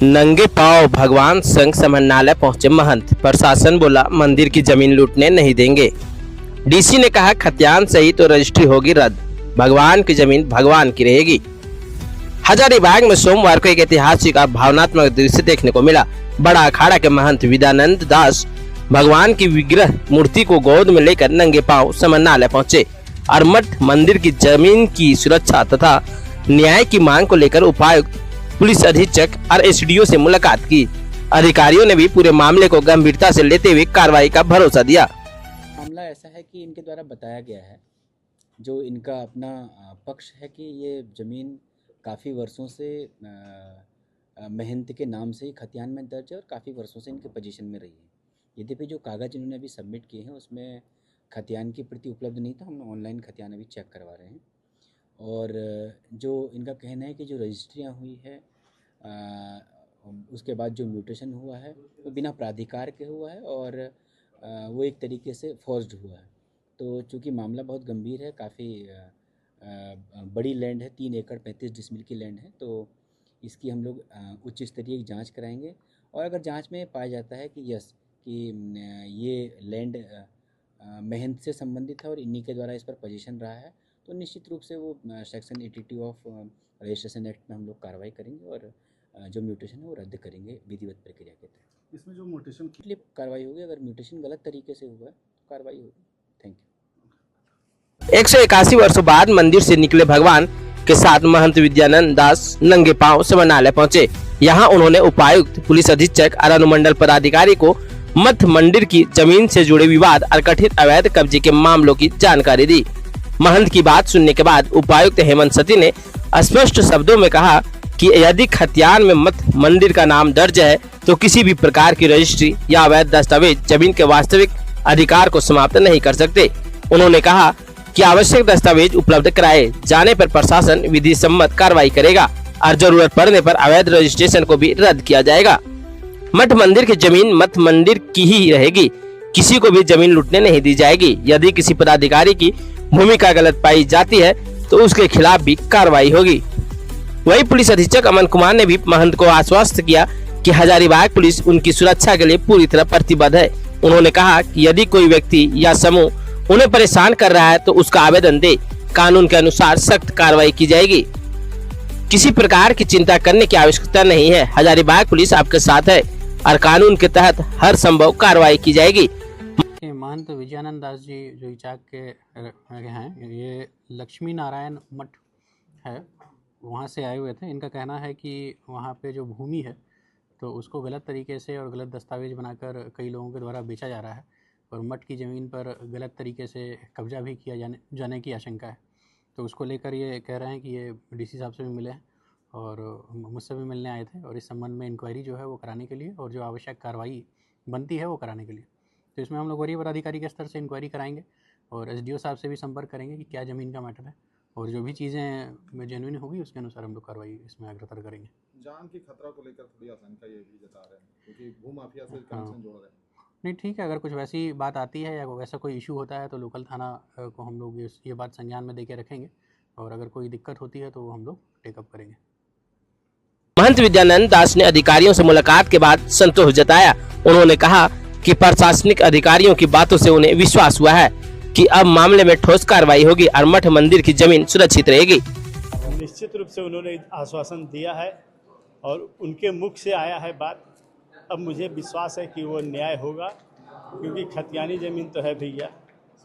नंगे पांव भगवान संघ समन्वयालय पहुंचे महंत। प्रशासन बोला मंदिर की जमीन लूटने नहीं देंगे। डीसी ने कहा खतियान सही तो रजिस्ट्री होगी रद्द, भगवान की जमीन भगवान की रहेगी। हजारीबाग में सोमवार को एक ऐतिहासिक और भावनात्मक दृश्य देखने को मिला। बड़ा अखाड़ा के महंत विद्यानंद दास भगवान की विग्रह मूर्ति को गोद में लेकर नंगे पांव समन्वयालय पहुंचे और मठ मंदिर की जमीन की सुरक्षा तथा न्याय की मांग को लेकर उपायुक्त, पुलिस अधीक्षक और एसडीओ से मुलाकात की। अधिकारियों ने भी पूरे मामले को गंभीरता से लेते हुए कार्रवाई का भरोसा दिया। मामला ऐसा है कि इनके द्वारा बताया गया है, जो इनका अपना पक्ष है कि ये ज़मीन काफ़ी वर्षों से महंत के नाम से ही खतियान में दर्ज है और काफ़ी वर्षों से इनके पोजीशन में रही है। यद्यपि जो कागज़ इन्होंने अभी सबमिट किए हैं उसमें खतियान की प्रति उपलब्ध नहीं था, हम ऑनलाइन खतियान अभी चेक करवा रहे हैं। और जो इनका कहना है कि जो रजिस्ट्रियाँ हुई है उसके बाद जो म्यूटेशन हुआ है वो बिना प्राधिकार के हुआ है और वो एक तरीके से फोर्स्ड हुआ है। तो चूँकि मामला बहुत गंभीर है, काफ़ी बड़ी लैंड है, 3 एकड़ 35 डिसमिल की लैंड है, तो इसकी हम लोग उच्च स्तरीय जांच कराएंगे। और अगर जांच में पाया जाता है कि यस कि ये लैंड महंत से संबंधित है और इन्हीं के द्वारा इस पर पोजीशन रहा है, तो निश्चित रूप से वो सेक्शन 82 ऑफ रजिस्ट्रेशन एक्ट में हम लोग कार्रवाई करेंगे और जो म्यूटेशन है वो रद्द करेंगे विधिवत प्रक्रिया के तहत। इसमें जो म्यूटेशन के लिए कार्रवाई होगी, अगर म्यूटेशन गलत तरीके से हुआ है तो कार्रवाई होगी। Thank you. 181 वर्षों बाद मंदिर से निकले भगवान के साथ महंत विद्यानंद दास नंगे पांव समन्वयालय पहुंचे। यहां उन्होंने उपायुक्त, पुलिस अधीक्षक और अनुमंडल पदाधिकारी को मठ मंदिर की जमीन से जुड़े विवाद और कथित अवैध कब्जे के मामलों की जानकारी दी। महंत की बात सुनने के बाद उपायुक्त हेमंत सती ने स्पष्ट शब्दों में कहा कि यदि खतियान में मठ मंदिर का नाम दर्ज है तो किसी भी प्रकार की रजिस्ट्री या अवैध दस्तावेज जमीन के वास्तविक अधिकार को समाप्त नहीं कर सकते। उन्होंने कहा कि आवश्यक दस्तावेज उपलब्ध कराए जाने पर प्रशासन विधि सम्मत कार्रवाई करेगा और जरूरत पड़ने पर अवैध रजिस्ट्रेशन को भी रद्द किया जाएगा। मठ मंदिर की जमीन मठ मंदिर की ही रहेगी, किसी को भी जमीन लूटने नहीं दी जाएगी। यदि किसी पदाधिकारी की भूमिका गलत पाई जाती है तो उसके खिलाफ भी कार्रवाई होगी। वहीं पुलिस अधीक्षक अमन कुमार ने भी महंत को आश्वस्त किया कि हजारीबाग पुलिस उनकी सुरक्षा के लिए पूरी तरह प्रतिबद्ध है। उन्होंने कहा कि यदि कोई व्यक्ति या समूह उन्हें परेशान कर रहा है तो उसका आवेदन दे, कानून के अनुसार सख्त कार्रवाई की जाएगी। किसी प्रकार की चिंता करने की आवश्यकता नहीं है, हजारीबाग पुलिस आपके साथ है और कानून के तहत हर संभव कार्रवाई की जाएगी। महंत विजयानंद दास जी जो इचाक के हैं, ये लक्ष्मी नारायण मठ है, वहाँ से आए हुए थे। इनका कहना है कि वहाँ पे जो भूमि है तो उसको गलत तरीके से और गलत दस्तावेज बनाकर कई लोगों के द्वारा बेचा जा रहा है और मठ की ज़मीन पर गलत तरीके से कब्जा भी किया जाने की आशंका है। तो उसको लेकर ये कह रहे हैं कि ये डीसी साहब से भी मिले हैं और मुझसे भी मिलने आए थे और इस संबंध में इंक्वायरी जो है वो कराने के लिए और जो आवश्यक कार्रवाई बनती है वो कराने के लिए। तो इसमें हम लोग वरीय पदाधिकारी के स्तर से इंक्वायरी कराएंगे और एसडीओ साहब से भी संपर्क करेंगे कि क्या ज़मीन का मैटर है और जो भी चीज़ें जेन्युइन होगी उसके अनुसार हम लोग कार्रवाई इसमें अग्रतर करेंगे। जान की खतरा को लेकर थोड़ी आशंका ये भी जता रहे हैं क्योंकि भूमाफिया से कनेक्शन जोड़ रहे हैं। नहीं, ठीक है, अगर कुछ वैसी बात आती है या वैसा कोई इशू होता है तो लोकल थाना को हम लोग ये बात संज्ञान में देके रखेंगे और अगर कोई दिक्कत होती है तो हम लोग टेकअप करेंगे। महंत विद्यानंद दास ने अधिकारियों से मुलाकात के बाद संतोष जताया। उन्होंने कहा कि प्रशासनिक अधिकारियों की बातों से उन्हें विश्वास हुआ है कि अब मामले में ठोस कार्रवाई होगी और मठ मंदिर की जमीन सुरक्षित रहेगी। निश्चित रूप से उन्होंने आश्वासन दिया है और उनके मुख से आया है बात। अब मुझे विश्वास है कि वो न्याय होगा क्योंकि खतियानी ज़मीन तो है भैया।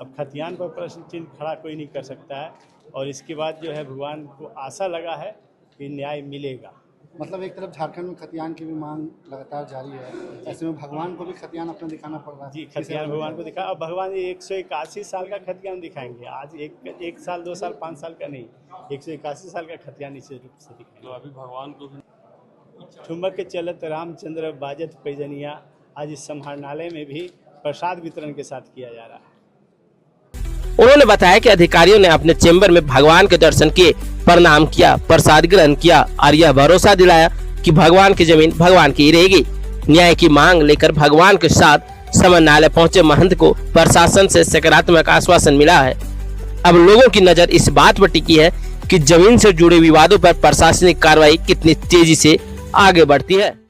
अब खतियान पर प्रश्न चिन्ह खड़ा कोई नहीं कर सकता है और इसके बाद जो है भगवान को आशा लगा है कि न्याय मिलेगा। मतलब एक तरफ झारखंड में खतियान की भी मांग लगातार जारी है, ऐसे में भगवान को भी खतियान अपना दिखाना पड़ रहा है। जी, खतियान भगवान को दिखा। अब भगवान 181 साल का खतियान दिखाएंगे। आज एक साल 2 साल 5 साल का नहीं, 181 साल का खतियान निश्चित रूप से दिखाएंगे। तो अभी भगवान को ठुमक के चलत रामचंद्र बाजत पैजनिया आज इस समाहरणालय में भी प्रसाद वितरण के साथ किया जा रहा है। उन्होंने बताया कि अधिकारियों ने अपने चेंबर में भगवान के दर्शन किए, प्रणाम किया, प्रसाद ग्रहण किया और यह भरोसा दिलाया कि भगवान की जमीन भगवान की ही रहेगी। न्याय की मांग लेकर भगवान के साथ समन्वयालय पहुंचे महंत को प्रशासन से सकारात्मक आश्वासन मिला है। अब लोगों की नजर इस बात पर टिकी है कि जमीन से जुड़े विवादों पर प्रशासनिक कार्रवाई कितनी तेजी से आगे बढ़ती है।